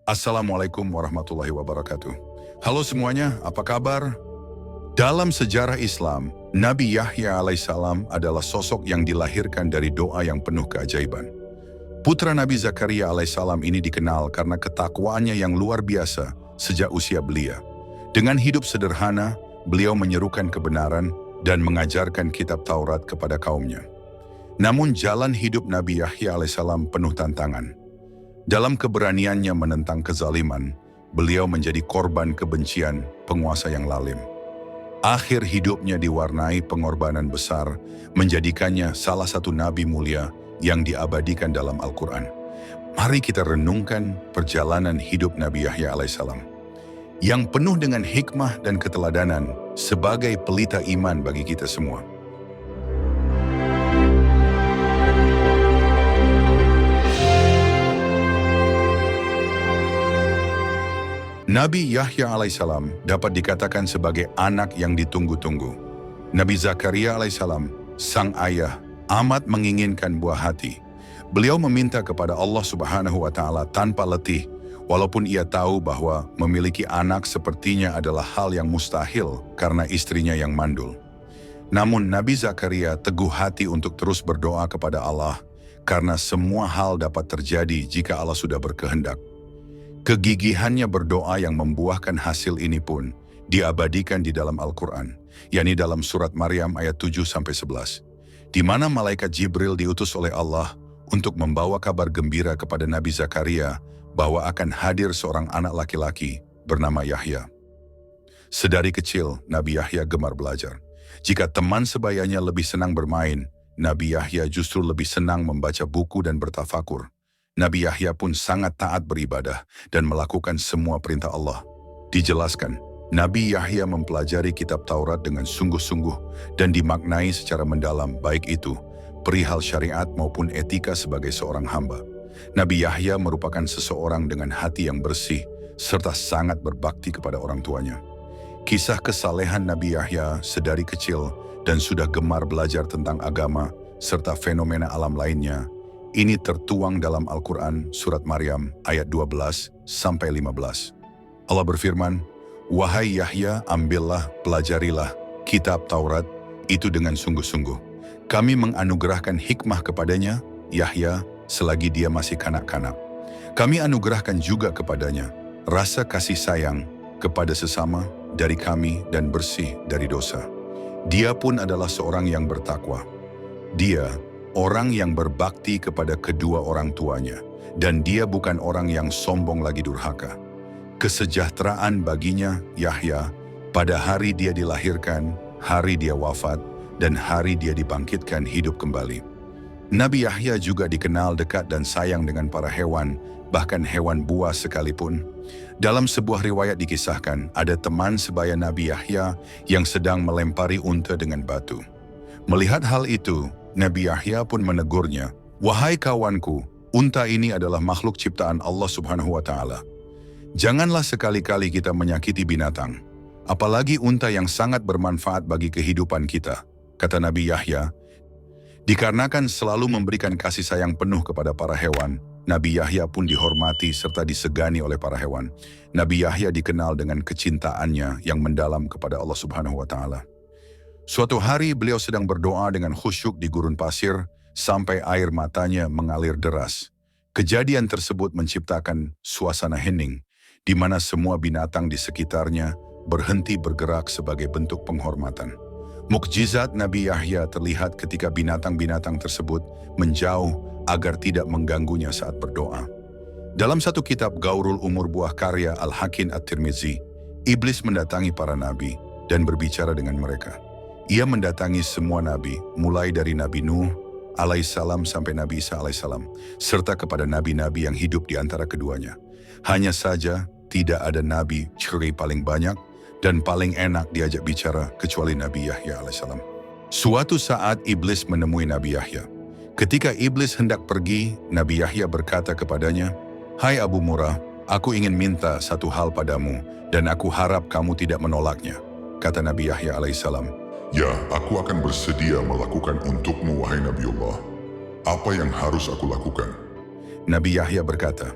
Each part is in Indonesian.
Assalamualaikum warahmatullahi wabarakatuh. Halo semuanya, apa kabar? Dalam sejarah Islam, Nabi Yahya alaihissalam adalah sosok yang dilahirkan dari doa yang penuh keajaiban. Putra Nabi Zakaria alaihissalam ini dikenal karena ketakwaannya yang luar biasa sejak usia belia. Dengan hidup sederhana, beliau menyerukan kebenaran dan mengajarkan kitab Taurat kepada kaumnya. Namun jalan hidup Nabi Yahya alaihissalam penuh tantangan. Dalam keberaniannya menentang kezaliman, beliau menjadi korban kebencian penguasa yang lalim. Akhir hidupnya diwarnai pengorbanan besar, menjadikannya salah satu nabi mulia yang diabadikan dalam Al-Quran. Mari kita renungkan perjalanan hidup Nabi Yahya alaihissalam, yang penuh dengan hikmah dan keteladanan sebagai pelita iman bagi kita semua. Nabi Yahya alaihissalam dapat dikatakan sebagai anak yang ditunggu-tunggu. Nabi Zakaria alaihissalam, sang ayah, amat menginginkan buah hati. Beliau meminta kepada Allah Subhanahu wa Ta'ala tanpa letih, walaupun ia tahu bahwa memiliki anak sepertinya adalah hal yang mustahil karena istrinya yang mandul. Namun Nabi Zakaria teguh hati untuk terus berdoa kepada Allah, karena semua hal dapat terjadi jika Allah sudah berkehendak. Kegigihannya berdoa yang membuahkan hasil ini pun diabadikan di dalam Al-Quran, yakni dalam surat Maryam ayat 7-11, di mana malaikat Jibril diutus oleh Allah untuk membawa kabar gembira kepada Nabi Zakaria bahwa akan hadir seorang anak laki-laki bernama Yahya. Sedari kecil, Nabi Yahya gemar belajar. Jika teman sebayanya lebih senang bermain, Nabi Yahya justru lebih senang membaca buku dan bertafakur. Nabi Yahya pun sangat taat beribadah dan melakukan semua perintah Allah. Dijelaskan, Nabi Yahya mempelajari kitab Taurat dengan sungguh-sungguh dan dimaknai secara mendalam, baik itu perihal syariat maupun etika sebagai seorang hamba. Nabi Yahya merupakan seseorang dengan hati yang bersih serta sangat berbakti kepada orang tuanya. Kisah kesalehan Nabi Yahya sedari kecil dan sudah gemar belajar tentang agama serta fenomena alam lainnya, ini tertuang dalam Al-Quran surat Maryam ayat 12-15. Allah berfirman, "Wahai Yahya, ambillah, pelajarilah kitab Taurat itu dengan sungguh-sungguh. Kami menganugerahkan hikmah kepadanya, Yahya, selagi dia masih kanak-kanak. Kami anugerahkan juga kepadanya rasa kasih sayang kepada sesama dari kami dan bersih dari dosa. Dia pun adalah seorang yang bertakwa. Dia orang yang berbakti kepada kedua orang tuanya, dan dia bukan orang yang sombong lagi durhaka. Kesejahteraan baginya, Yahya, pada hari dia dilahirkan, hari dia wafat, dan hari dia dibangkitkan hidup kembali." Nabi Yahya juga dikenal dekat dan sayang dengan para hewan, bahkan hewan buas sekalipun. Dalam sebuah riwayat dikisahkan, ada teman sebaya Nabi Yahya yang sedang melempari unta dengan batu. Melihat hal itu, Nabi Yahya pun menegurnya, "Wahai kawanku, unta ini adalah makhluk ciptaan Allah Subhanahu wa Ta'ala. Janganlah sekali-kali kita menyakiti binatang, apalagi unta yang sangat bermanfaat bagi kehidupan kita," kata Nabi Yahya. Dikarenakan selalu memberikan kasih sayang penuh kepada para hewan, Nabi Yahya pun dihormati serta disegani oleh para hewan. Nabi Yahya dikenal dengan kecintaannya yang mendalam kepada Allah Subhanahu wa Ta'ala. Suatu hari beliau sedang berdoa dengan khusyuk di gurun pasir sampai air matanya mengalir deras. Kejadian tersebut menciptakan suasana hening, di mana semua binatang di sekitarnya berhenti bergerak sebagai bentuk penghormatan. Mukjizat Nabi Yahya terlihat ketika binatang-binatang tersebut menjauh agar tidak mengganggunya saat berdoa. Dalam satu kitab Gaurul Umur buah karya Al-Hakim At-Tirmizi, iblis mendatangi para nabi dan berbicara dengan mereka. Ia mendatangi semua nabi, mulai dari Nabi Nuh alaihissalam sampai Nabi Isa alaihissalam, serta kepada nabi-nabi yang hidup di antara keduanya. Hanya saja tidak ada nabi ciri paling banyak dan paling enak diajak bicara kecuali Nabi Yahya alaihissalam. Suatu saat iblis menemui Nabi Yahya. Ketika iblis hendak pergi, Nabi Yahya berkata kepadanya, "Hai Abu Murrah, aku ingin minta satu hal padamu dan aku harap kamu tidak menolaknya," kata Nabi Yahya alaihissalam. "Ya, aku akan bersedia melakukan untukmu, wahai Nabiullah. Apa yang harus aku lakukan?" Nabi Yahya berkata,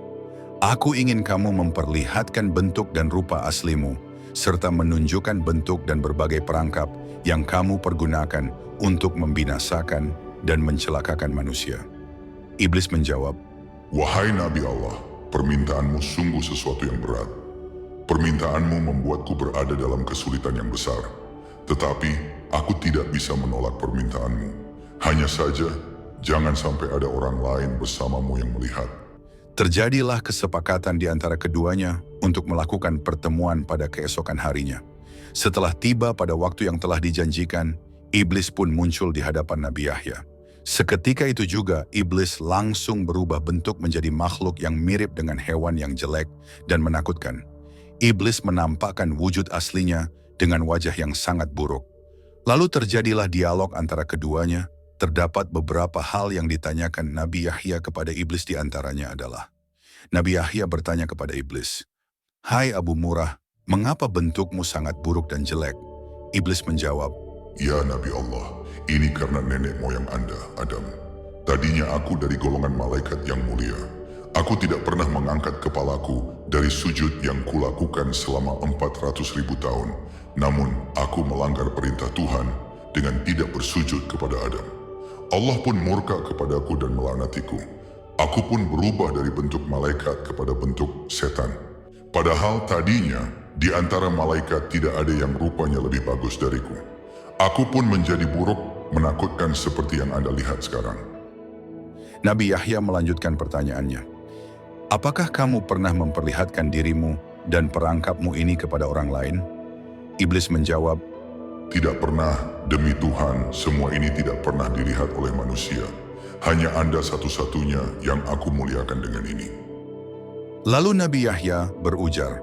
Aku ingin kamu memperlihatkan bentuk dan rupa aslimu, serta menunjukkan bentuk dan berbagai perangkap yang kamu pergunakan untuk membinasakan dan mencelakakan manusia. Iblis menjawab, Wahai Nabi Allah, permintaanmu sungguh sesuatu yang berat. Permintaanmu membuatku berada dalam kesulitan yang besar. Tetapi aku tidak bisa menolak permintaanmu. Hanya saja, jangan sampai ada orang lain bersamamu yang melihat. terjadilah kesepakatan di antara keduanya untuk melakukan pertemuan pada keesokan harinya. Setelah tiba pada waktu yang telah dijanjikan, iblis pun muncul di hadapan Nabi Yahya. Seketika itu juga, iblis langsung berubah bentuk menjadi makhluk yang mirip dengan hewan yang jelek dan menakutkan. Iblis menampakkan wujud aslinya dengan wajah yang sangat buruk. Lalu terjadilah dialog antara keduanya. Terdapat beberapa hal yang ditanyakan Nabi Yahya kepada iblis, di antaranya adalah, Nabi Yahya bertanya kepada iblis, Hai Abu Murrah, mengapa bentukmu sangat buruk dan jelek? Iblis menjawab, Ya Nabi Allah, ini karena nenek moyang Anda, Adam. Tadinya aku dari golongan malaikat yang mulia. Aku tidak pernah mengangkat kepalaku dari sujud yang kulakukan selama 400.000 tahun. Namun, aku melanggar perintah Tuhan dengan tidak bersujud kepada Adam. Allah pun murka kepadaku dan melaknatiku. Aku pun berubah dari bentuk malaikat kepada bentuk setan. Padahal tadinya, di antara malaikat tidak ada yang rupanya lebih bagus dariku. Aku pun menjadi buruk, menakutkan seperti yang Anda lihat sekarang. Nabi Yahya melanjutkan pertanyaannya, apakah kamu pernah memperlihatkan dirimu dan perangkapmu ini kepada orang lain? Iblis menjawab, Tidak pernah, demi Tuhan, semua ini tidak pernah dilihat oleh manusia. Hanya Anda satu-satunya yang aku muliakan dengan ini. Lalu Nabi Yahya berujar,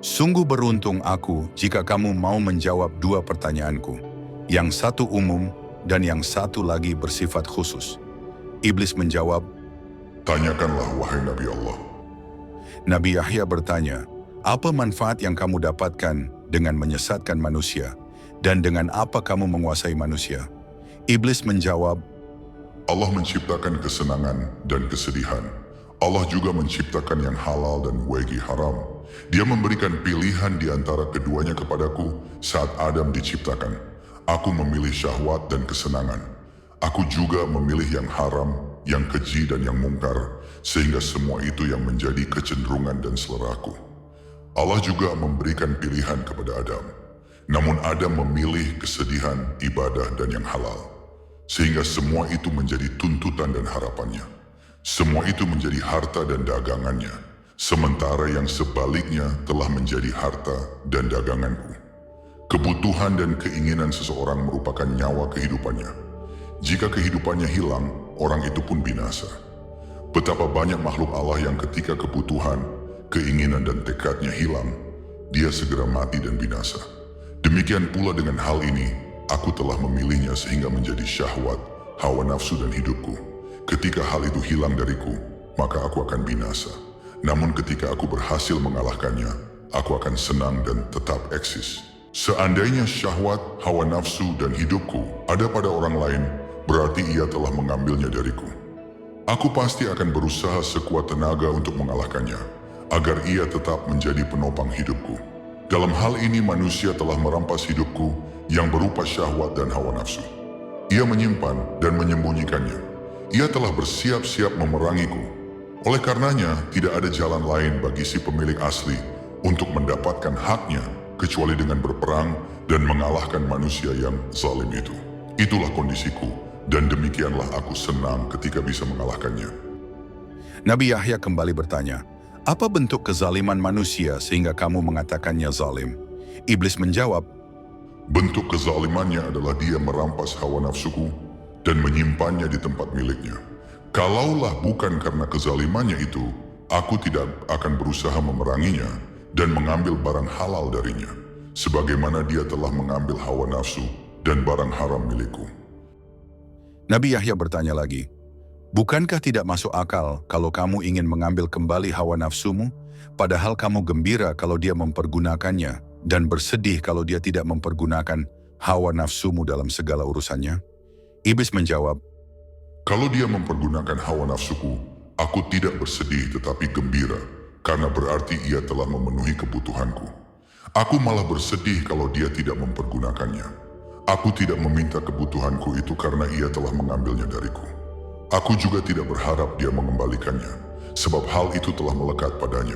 sungguh beruntung aku jika kamu mau menjawab dua pertanyaanku. Yang satu umum dan yang satu lagi bersifat khusus. Iblis menjawab, Tanyakanlah wahai Nabi Allah. Nabi Yahya bertanya, apa manfaat yang kamu dapatkan dengan menyesatkan manusia? Dan dengan apa kamu menguasai manusia? Iblis menjawab, Allah menciptakan kesenangan dan kesedihan. Allah juga menciptakan yang halal dan wegi haram. Dia memberikan pilihan di antara keduanya kepadaku saat Adam diciptakan. Aku memilih syahwat dan kesenangan. Aku juga memilih yang haram, yang keji dan yang mungkar, sehingga semua itu yang menjadi kecenderungan dan seleraku. Allah juga memberikan pilihan kepada Adam. Namun Adam memilih kesedihan, ibadah, dan yang halal. Sehingga semua itu menjadi tuntutan dan harapannya. Semua itu menjadi harta dan dagangannya. Sementara yang sebaliknya telah menjadi harta dan daganganku. Kebutuhan dan keinginan seseorang merupakan nyawa kehidupannya. Jika kehidupannya hilang, orang itu pun binasa. Betapa banyak makhluk Allah yang ketika kebutuhan, keinginan dan tekadnya hilang, dia segera mati dan binasa. Demikian pula dengan hal ini, aku telah memilihnya sehingga menjadi syahwat, hawa nafsu dan hidupku. Ketika hal itu hilang dariku, maka aku akan binasa. Namun ketika aku berhasil mengalahkannya, aku akan senang dan tetap eksis. Seandainya syahwat, hawa nafsu dan hidupku ada pada orang lain, berarti ia telah mengambilnya dariku. Aku pasti akan berusaha sekuat tenaga untuk mengalahkannya, agar ia tetap menjadi penopang hidupku. Dalam hal ini manusia telah merampas hidupku yang berupa syahwat dan hawa nafsu. Ia menyimpan dan menyembunyikannya. Ia telah bersiap-siap memerangiku. Oleh karenanya, tidak ada jalan lain bagi si pemilik asli untuk mendapatkan haknya kecuali dengan berperang dan mengalahkan manusia yang zalim itu. Itulah kondisiku, dan demikianlah aku senang ketika bisa mengalahkannya. Nabi Yahya kembali bertanya, apa bentuk kezaliman manusia sehingga kamu mengatakannya zalim? Iblis menjawab, Bentuk kezalimannya adalah dia merampas hawa nafsuku dan menyimpannya di tempat miliknya. Kalaulah bukan karena kezalimannya itu, aku tidak akan berusaha memeranginya dan mengambil barang halal darinya, sebagaimana dia telah mengambil hawa nafsu dan barang haram milikku. Nabi Yahya bertanya lagi, bukankah tidak masuk akal kalau kamu ingin mengambil kembali hawa nafsumu, padahal kamu gembira kalau dia mempergunakannya dan bersedih kalau dia tidak mempergunakan hawa nafsumu dalam segala urusannya? Iblis menjawab, Kalau dia mempergunakan hawa nafsuku, aku tidak bersedih tetapi gembira, karena berarti ia telah memenuhi kebutuhanku. Aku malah bersedih kalau dia tidak mempergunakannya. Aku tidak meminta kebutuhanku itu karena ia telah mengambilnya dariku. Aku juga tidak berharap dia mengembalikannya, sebab hal itu telah melekat padanya.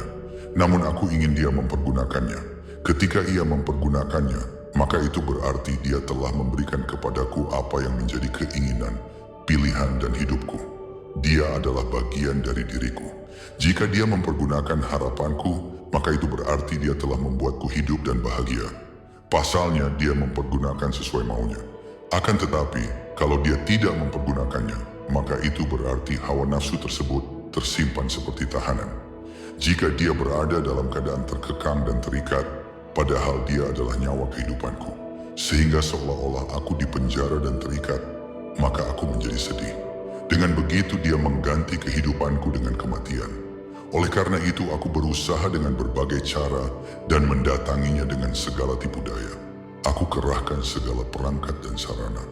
Namun aku ingin dia mempergunakannya. Ketika ia mempergunakannya, maka itu berarti dia telah memberikan kepadaku apa yang menjadi keinginan, pilihan dan hidupku. Dia adalah bagian dari diriku. Jika dia mempergunakan harapanku, maka itu berarti dia telah membuatku hidup dan bahagia. Pasalnya dia mempergunakan sesuai maunya. Akan tetapi, kalau dia tidak mempergunakannya, maka itu berarti hawa nafsu tersebut tersimpan seperti tahanan. Jika dia berada dalam keadaan terkekang dan terikat, padahal dia adalah nyawa kehidupanku, sehingga seolah-olah aku dipenjara dan terikat, maka aku menjadi sedih. Dengan begitu dia mengganti kehidupanku dengan kematian. Oleh karena itu aku berusaha dengan berbagai cara dan mendatanginya dengan segala tipu daya. Aku kerahkan segala perangkat dan sarana.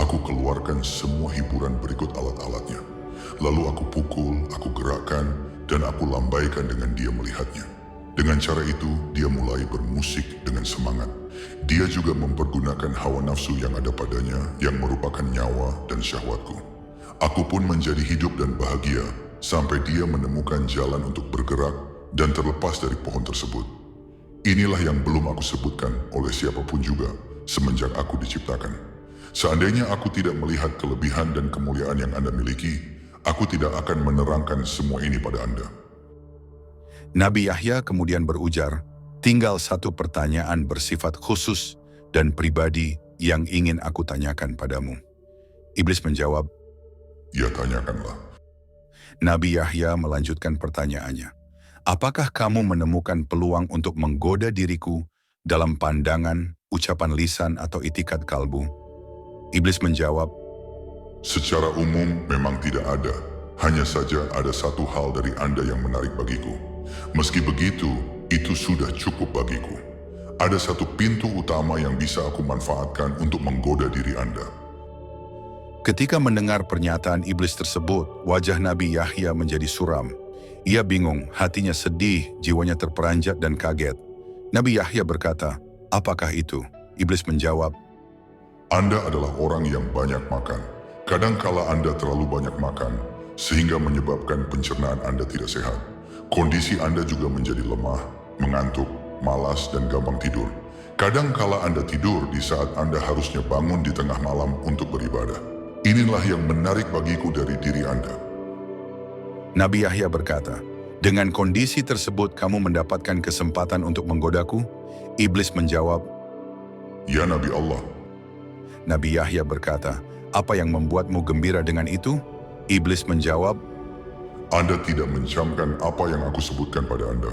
Aku keluarkan semua hiburan berikut alat-alatnya. Lalu aku pukul, aku gerakkan, dan aku lambaikan dengan dia melihatnya. Dengan cara itu, dia mulai bermusik dengan semangat. Dia juga mempergunakan hawa nafsu yang ada padanya yang merupakan nyawa dan syahwatku. Aku pun menjadi hidup dan bahagia sampai dia menemukan jalan untuk bergerak dan terlepas dari pohon tersebut. Inilah yang belum aku sebutkan oleh siapapun juga semenjak aku diciptakan. Seandainya aku tidak melihat kelebihan dan kemuliaan yang Anda miliki, aku tidak akan menerangkan semua ini pada Anda. Nabi Yahya kemudian berujar, tinggal satu pertanyaan bersifat khusus dan pribadi yang ingin aku tanyakan padamu. Iblis menjawab, Ya, tanyakanlah. Nabi Yahya melanjutkan pertanyaannya, apakah kamu menemukan peluang untuk menggoda diriku dalam pandangan, ucapan lisan atau itikat kalbu? Iblis menjawab, Secara umum memang tidak ada. Hanya saja ada satu hal dari Anda yang menarik bagiku. Meski begitu, itu sudah cukup bagiku. Ada satu pintu utama yang bisa aku manfaatkan untuk menggoda diri Anda. Ketika mendengar pernyataan iblis tersebut, wajah Nabi Yahya menjadi suram. Ia bingung, hatinya sedih, jiwanya terperanjat dan kaget. Nabi Yahya berkata, apakah itu? Iblis menjawab, Anda adalah orang yang banyak makan. Kadangkala Anda terlalu banyak makan, sehingga menyebabkan pencernaan Anda tidak sehat. Kondisi Anda juga menjadi lemah, mengantuk, malas, dan gampang tidur. Kadangkala Anda tidur di saat Anda harusnya bangun di tengah malam untuk beribadah. Inilah yang menarik bagiku dari diri Anda. Nabi Yahya berkata, dengan kondisi tersebut kamu mendapatkan kesempatan untuk menggodaku? Iblis menjawab, Ya Nabi Allah, Nabi Yahya berkata, apa yang membuatmu gembira dengan itu? Iblis menjawab, Anda tidak mencamkan apa yang aku sebutkan pada Anda.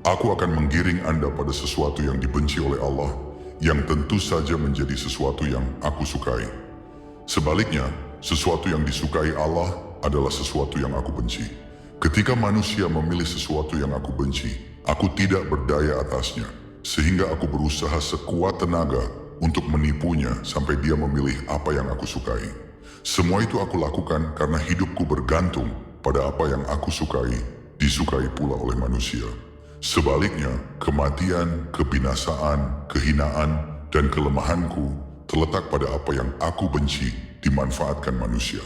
Aku akan menggiring Anda pada sesuatu yang dibenci oleh Allah, yang tentu saja menjadi sesuatu yang aku sukai. Sebaliknya, sesuatu yang disukai Allah adalah sesuatu yang aku benci. Ketika manusia memilih sesuatu yang aku benci, aku tidak berdaya atasnya, sehingga aku berusaha sekuat tenaga untuk menipunya sampai dia memilih apa yang aku sukai. Semua itu aku lakukan karena hidupku bergantung pada apa yang aku sukai, disukai pula oleh manusia. Sebaliknya, kematian, kebinasaan, kehinaan, dan kelemahanku terletak pada apa yang aku benci dimanfaatkan manusia.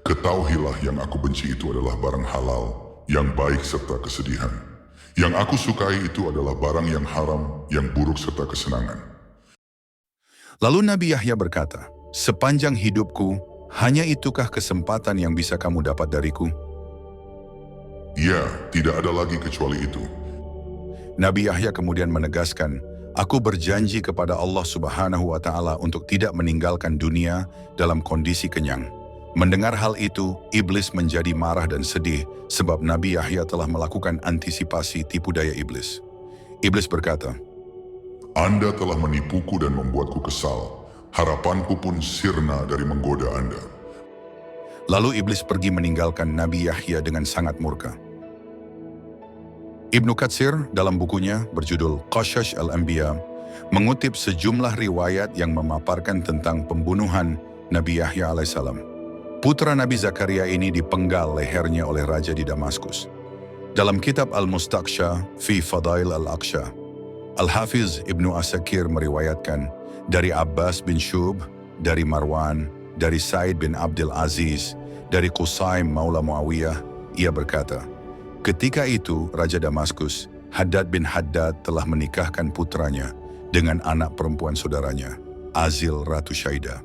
Ketahuilah yang aku benci itu adalah barang halal, yang baik serta kesedihan. Yang aku sukai itu adalah barang yang haram, yang buruk serta kesenangan. Lalu Nabi Yahya berkata, sepanjang hidupku, hanya itukah kesempatan yang bisa kamu dapat dariku? Ya, tidak ada lagi kecuali itu. Nabi Yahya kemudian menegaskan, aku berjanji kepada Allah Subhanahu wa Ta'ala untuk tidak meninggalkan dunia dalam kondisi kenyang. Mendengar hal itu, iblis menjadi marah dan sedih sebab Nabi Yahya telah melakukan antisipasi tipu daya iblis. Iblis berkata, Anda telah menipuku dan membuatku kesal. Harapanku pun sirna dari menggoda Anda. lalu iblis pergi meninggalkan Nabi Yahya dengan sangat murka. Ibnu Katsir dalam bukunya berjudul Qasas al-Anbiya mengutip sejumlah riwayat yang memaparkan tentang pembunuhan Nabi Yahya alaihissalam. Putra Nabi Zakaria ini dipenggal lehernya oleh raja di Damaskus. Dalam kitab Al-Mustaqsha fi Fadail Al-Aqsha, Al-Hafiz Ibnu Asakir meriwayatkan dari Abbas bin Syub, dari Marwan, dari Said bin Abdul Aziz, dari Qusaim Maula Muawiyah, ia berkata, ketika itu Raja Damaskus, Haddad bin Haddad telah menikahkan putranya dengan anak perempuan saudaranya, Azil Ratu Syaidah.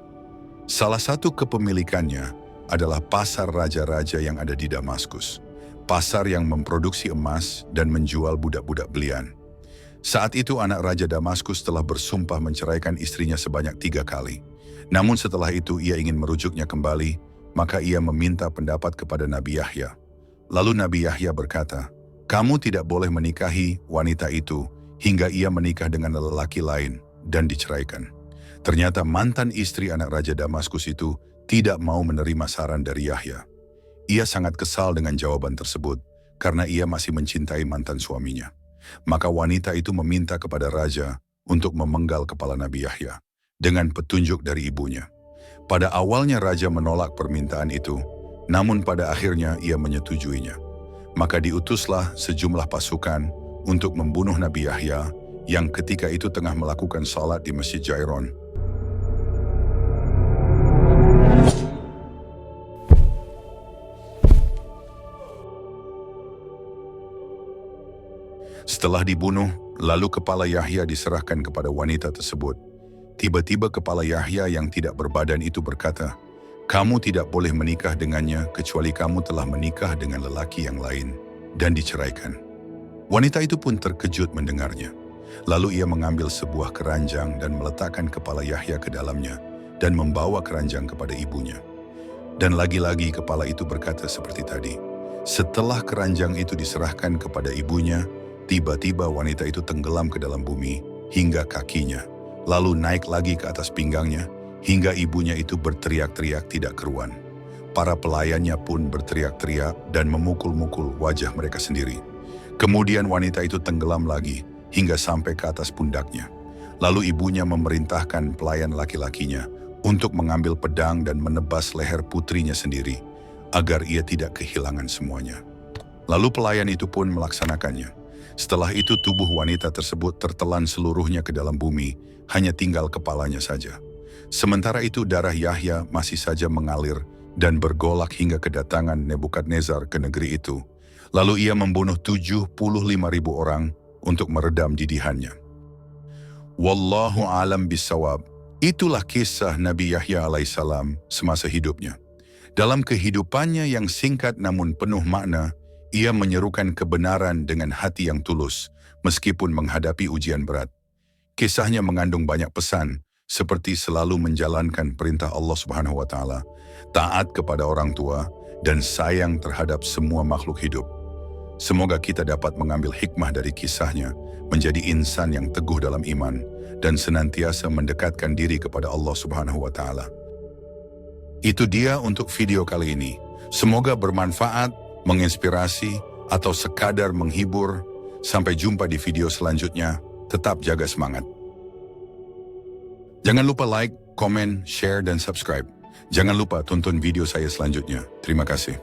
Salah satu kepemilikannya adalah pasar raja-raja yang ada di Damaskus, pasar yang memproduksi emas dan menjual budak-budak belian. Saat itu anak Raja Damaskus telah bersumpah menceraikan istrinya sebanyak 3 kali. Namun setelah itu ia ingin merujuknya kembali, maka ia meminta pendapat kepada Nabi Yahya. Lalu Nabi Yahya berkata, kamu tidak boleh menikahi wanita itu hingga ia menikah dengan lelaki lain dan diceraikan. Ternyata mantan istri anak Raja Damaskus itu tidak mau menerima saran dari Yahya. Ia sangat kesal dengan jawaban tersebut karena ia masih mencintai mantan suaminya. Maka wanita itu meminta kepada raja untuk memenggal kepala Nabi Yahya dengan petunjuk dari ibunya. Pada awalnya raja menolak permintaan itu, namun pada akhirnya ia menyetujuinya. Maka diutuslah sejumlah pasukan untuk membunuh Nabi Yahya yang ketika itu tengah melakukan salat di Masjid Jairon. Setelah dibunuh, lalu kepala Yahya diserahkan kepada wanita tersebut. Tiba-tiba kepala Yahya yang tidak berbadan itu berkata, kamu tidak boleh menikah dengannya kecuali kamu telah menikah dengan lelaki yang lain dan diceraikan. Wanita itu pun terkejut mendengarnya. Lalu ia mengambil sebuah keranjang dan meletakkan kepala Yahya ke dalamnya dan membawa keranjang kepada ibunya. Dan lagi-lagi kepala itu berkata seperti tadi. Setelah keranjang itu diserahkan kepada ibunya, tiba-tiba wanita itu tenggelam ke dalam bumi hingga kakinya, lalu naik lagi ke atas pinggangnya, hingga ibunya itu berteriak-teriak tidak keruan. Para pelayannya pun berteriak-teriak dan memukul-mukul wajah mereka sendiri. Kemudian wanita itu tenggelam lagi hingga sampai ke atas pundaknya. Lalu ibunya memerintahkan pelayan laki-lakinya untuk mengambil pedang dan menebas leher putrinya sendiri, agar ia tidak kehilangan semuanya. Lalu pelayan itu pun melaksanakannya. Setelah itu tubuh wanita tersebut tertelan seluruhnya ke dalam bumi, hanya tinggal kepalanya saja. Sementara itu darah Yahya masih saja mengalir dan bergolak hingga kedatangan Nebukadnezar ke negeri itu. Lalu ia membunuh 75.000 orang untuk meredam didihannya. Wallahu alam bisawab. Itulah kisah Nabi Yahya alaihissalam semasa hidupnya. Dalam kehidupannya yang singkat namun penuh makna, ia menyerukan kebenaran dengan hati yang tulus, meskipun menghadapi ujian berat. Kisahnya mengandung banyak pesan, seperti selalu menjalankan perintah Allah Subhanahu wa Ta'ala, taat kepada orang tua, dan sayang terhadap semua makhluk hidup. Semoga kita dapat mengambil hikmah dari kisahnya, menjadi insan yang teguh dalam iman, dan senantiasa mendekatkan diri kepada Allah Subhanahu wa Ta'ala. Itu dia untuk video kali ini. Semoga bermanfaat, menginspirasi, atau sekadar menghibur. Sampai jumpa di video selanjutnya. Tetap jaga semangat. Jangan lupa like, komen, share, dan subscribe. Jangan lupa tonton video saya selanjutnya. Terima kasih.